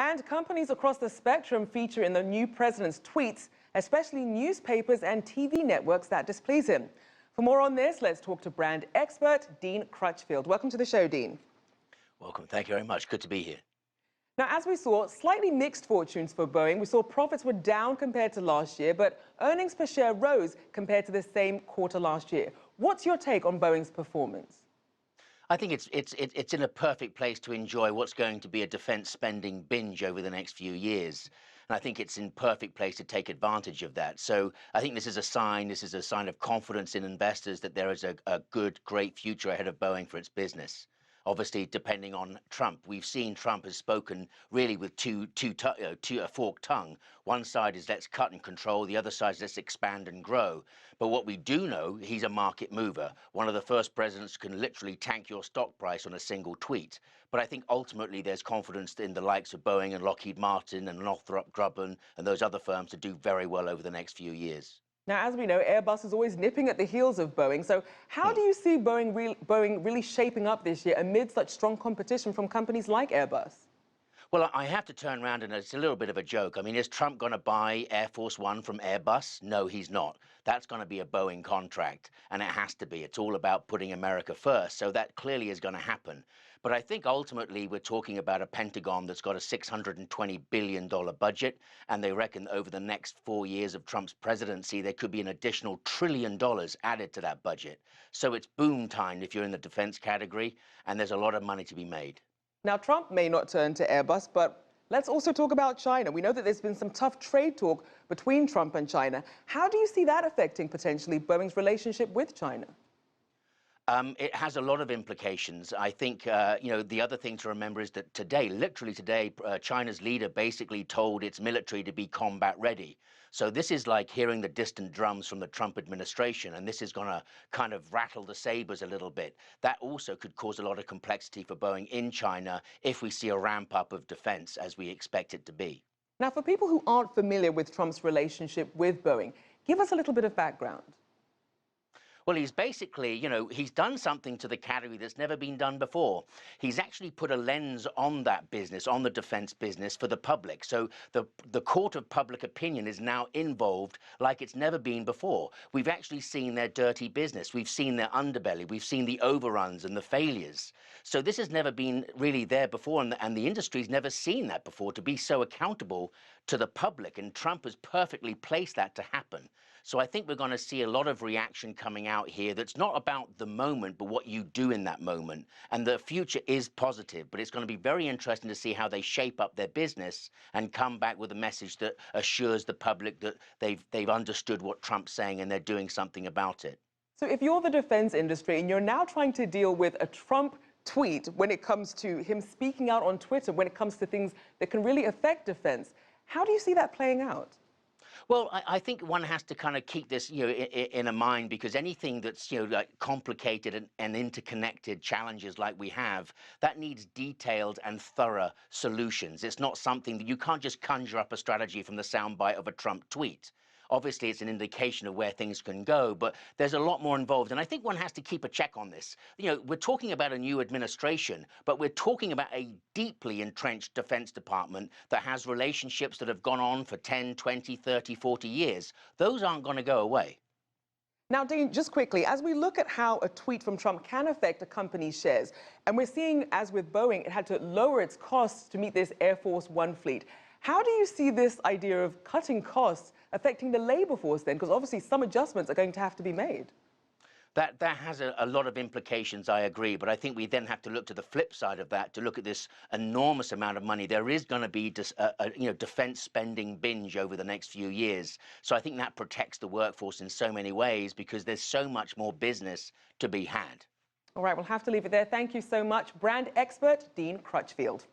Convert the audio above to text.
And companies across the spectrum feature in the new president's tweets, especially newspapers and TV networks that displease him. For more on this, let's talk to brand expert Dean Crutchfield. Welcome to the show, Dean. Welcome. Thank you very much. Good to be here. Now, as we saw, slightly mixed fortunes for Boeing. We saw profits were down compared to last year, but earnings per share rose compared to the same quarter last year. What's your take on Boeing's performance? I think it's in a perfect place to enjoy what's going to be a defense spending binge over the next few years. And I think it's in perfect place to take advantage of that. So I think this is a sign of confidence in investors that there is a good, great future ahead of Boeing for its business. Obviously, depending on Trump, we've seen Trump has spoken really with a forked tongue. One side is let's cut and control, the other side is let's expand and grow. But what we do know, he's a market mover. One of the first presidents who can literally tank your stock price on a single tweet. But I think ultimately there's confidence in the likes of Boeing and Lockheed Martin and Northrop Grumman and those other firms to do very well over the next few years. Now, as we know, Airbus is always nipping at the heels of Boeing. So how do you see Boeing really shaping up this year amid such strong competition from companies like Airbus? Well, I have to turn around, and it's a little bit of a joke. I mean, is Trump going to buy Air Force One from Airbus? No, he's not. That's going to be a Boeing contract, and it has to be. It's all about putting America first, so that clearly is going to happen. But I think ultimately we're talking about a Pentagon that's got a $620 billion budget, and they reckon over the next 4 years of Trump's presidency, there could be an additional $1 trillion added to that budget. So it's boom time if you're in the defense category, and there's a lot of money to be made. Now, Trump may not turn to Airbus, but let's also talk about China. We know that there's been some tough trade talk between Trump and China. How do you see that affecting potentially Boeing's relationship with China? It has a lot of implications. I think, the other thing to remember is that today, literally today, China's leader basically told its military to be combat ready. So this is like hearing the distant drums from the Trump administration, and this is going to kind of rattle the sabers a little bit. That also could cause a lot of complexity for Boeing in China if we see a ramp up of defense as we expect it to be. Now, for people who aren't familiar with Trump's relationship with Boeing, give us a little bit of background. Well, he's basically, he's done something to the category that's never been done before. He's actually put a lens on that business, on the defense business for the public. So the court of public opinion is now involved like it's never been before. We've actually seen their dirty business. We've seen their underbelly. We've seen the overruns and the failures. So this has never been really there before, and the industry's never seen that before, to be so accountable to the public. And Trump has perfectly placed that to happen. So I think we're going to see a lot of reaction coming out here that's not about the moment, but what you do in that moment. And the future is positive, but it's going to be very interesting to see how they shape up their business and come back with a message that assures the public that they've understood what Trump's saying and they're doing something about it. So if you're the defense industry and you're now trying to deal with a Trump tweet when it comes to him speaking out on Twitter, when it comes to things that can really affect defense, how do you see that playing out? Well, I think one has to kind of keep this, in a mind, because anything that's, like complicated and interconnected challenges like we have, that needs detailed and thorough solutions. It's not something that you can't just conjure up a strategy from the soundbite of a Trump tweet. Obviously, it's an indication of where things can go, but there's a lot more involved. And I think one has to keep a check on this. We're talking about a new administration, but we're talking about a deeply entrenched Defense Department that has relationships that have gone on for 10, 20, 30, 40 years. Those aren't going to go away. Now, Dean, just quickly, as we look at how a tweet from Trump can affect a company's shares, and we're seeing, as with Boeing, it had to lower its costs to meet this Air Force One fleet. How do you see this idea of cutting costs affecting the labor force then? Because obviously some adjustments are going to have to be made. That has a lot of implications, I agree. But I think we then have to look to the flip side of that, to look at this enormous amount of money. There is going to be defense spending binge over the next few years. So I think that protects the workforce in so many ways because there's so much more business to be had. All right, we'll have to leave it there. Thank you so much, brand expert Dean Crutchfield.